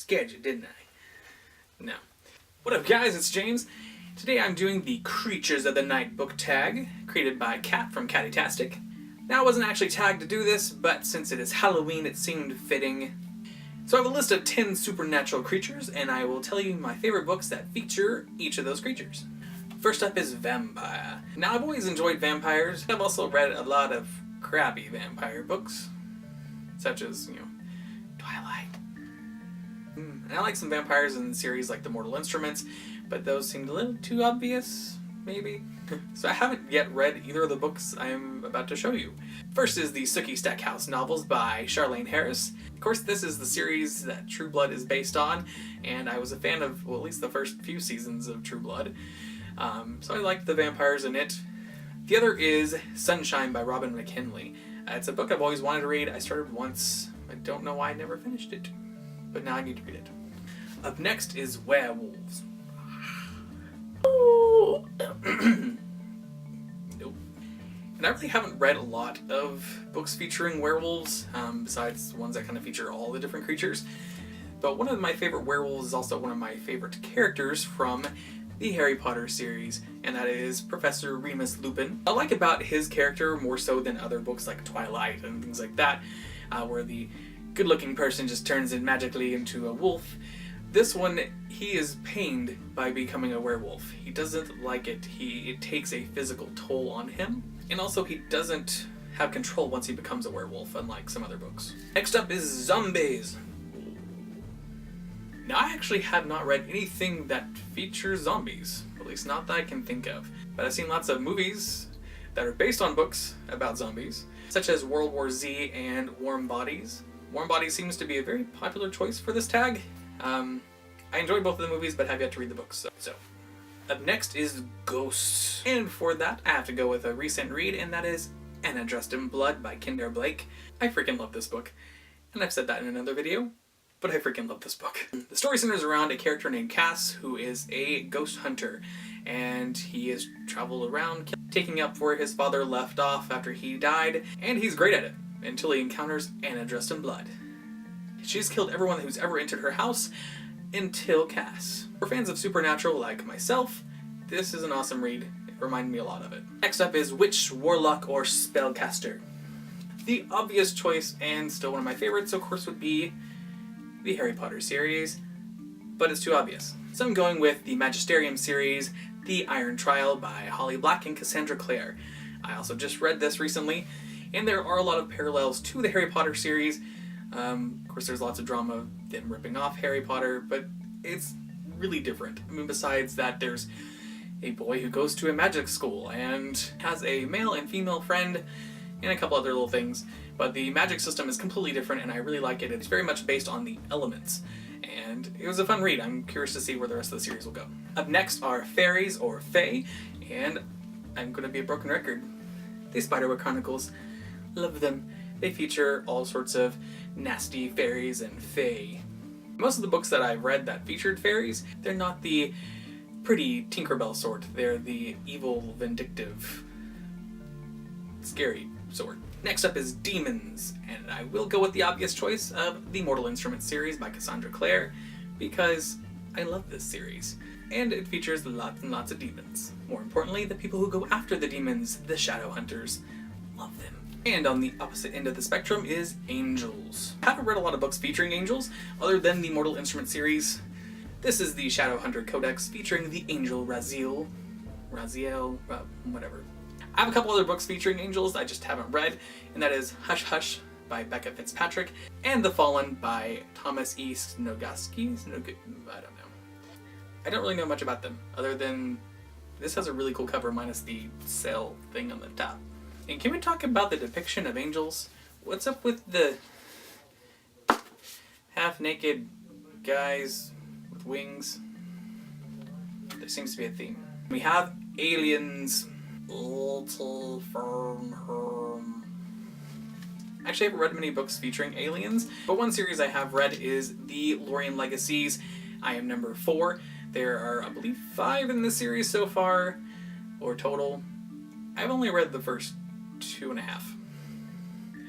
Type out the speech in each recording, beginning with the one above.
scared you, didn't I? No. What up guys, it's James. Today I'm doing the Creatures of the Night book tag, created by Kat from Katytastic. Now I wasn't actually tagged to do this, but since it is Halloween it seemed fitting. So I have a list of 10 supernatural creatures, and I will tell you my favorite books that feature each of those creatures. First up is Vampire. Now I've always enjoyed vampires. I've also read a lot of crappy vampire books, such as, Twilight. And I like some vampires in series like The Mortal Instruments, but those seemed a little too obvious, maybe? So I haven't yet read either of the books I am about to show you. First is the Sookie Stackhouse novels by Charlaine Harris. Of course, this is the series that True Blood is based on, and I was a fan of, well, at least the first few seasons of True Blood. So I liked the vampires in it. The other is Sunshine by Robin McKinley. It's a book I've always wanted to read. I started once. I don't know why I never finished it, but now I need to read it. Up next is Werewolves. Nope. And I really haven't read a lot of books featuring werewolves, besides the ones that kind of feature all the different creatures. But one of my favorite werewolves is also one of my favorite characters from the Harry Potter series, and that is Professor Remus Lupin. I like about his character more so than other books like Twilight and things like that, where the good-looking person just turns in magically into a wolf. This one, he is pained by becoming a werewolf. He doesn't like it. It takes a physical toll on him, and also he doesn't have control once he becomes a werewolf, unlike some other books. Next up is Zombies. Now, I actually have not read anything that features zombies, at least not that I can think of. But I've seen lots of movies that are based on books about zombies, such as World War Z and Warm Bodies. Warm Bodies seems to be a very popular choice for this tag. I enjoyed both of the movies, but have yet to read the books. So, up next is Ghosts. And for that, I have to go with a recent read, and that is Anna Dressed in Blood by Kinder Blake. I freaking love this book, and I've said that in another video, but I freaking love this book. The story centers around a character named Cass, who is a ghost hunter, and he has traveled around taking up where his father left off after he died, and he's great at it, until he encounters Anna Dressed in Blood. She's killed everyone who's ever entered her house, until Cass. For fans of Supernatural like myself, this is an awesome read. It reminded me a lot of it. Next up is Witch, Warlock, or Spellcaster. The obvious choice, and still one of my favorites, of course, would be the Harry Potter series, but it's too obvious. So I'm going with the Magisterium series, The Iron Trial by Holly Black and Cassandra Clare. I also just read this recently, and there are a lot of parallels to the Harry Potter series. Of course, there's lots of drama of them ripping off Harry Potter, but it's really different. I mean, besides that, there's a boy who goes to a magic school and has a male and female friend and a couple other little things, but the magic system is completely different, and I really like it. It's very much based on the elements, and it was a fun read. I'm curious to see where the rest of the series will go. Up next are Fairies, or Fae, and I'm going to be a broken record. The Spiderwick Chronicles. Love them. They feature all sorts of nasty fairies and fae. Most of the books that I've read that featured fairies, they're not the pretty Tinkerbell sort. They're the evil, vindictive, scary sort. Next up is Demons, and I will go with the obvious choice of the Mortal Instruments series by Cassandra Clare, because I love this series. And it features lots and lots of demons. More importantly, the people who go after the demons, the Shadow Hunters. Love them. And on the opposite end of the spectrum is Angels. I haven't read a lot of books featuring angels, other than the Mortal Instruments series. This is the Shadowhunter Codex featuring the angel Raziel, whatever. I have a couple other books featuring angels I just haven't read, and that is Hush Hush by Becca Fitzpatrick, and The Fallen by Thomas E. Snogaski? I don't know. I don't really know much about them, other than this has a really cool cover minus the sail thing on the top. And can we talk about the depiction of angels? What's up with the half-naked guys with wings? There seems to be a theme. We have aliens. Actually, I haven't read many books featuring aliens, but one series I have read is the Lorien Legacies. I am number 4. There are, I believe, 5 in this series so far, or total. I've only read the first 2.5.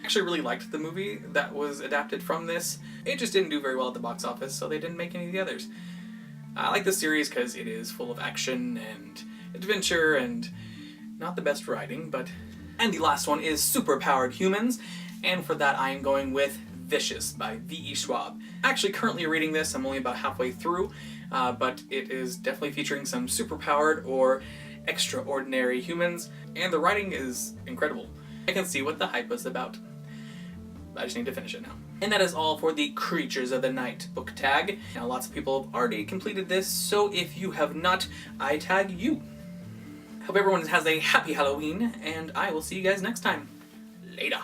I actually really liked the movie that was adapted from this. It just didn't do very well at the box office, so they didn't make any of the others. I like this series because it is full of action and adventure and not the best writing, but... And the last one is Superpowered Humans, and for that I am going with Vicious by V.E. Schwab. Actually currently reading this, I'm only about halfway through, but it is definitely featuring some superpowered or extraordinary humans, and the writing is incredible. I can see what the hype was about. I just need to finish it now. And that is all for the Creatures of the Night book tag. Now lots of people have already completed this, so if you have not, I tag you. Hope everyone has a happy Halloween, and I will see you guys next time. Later.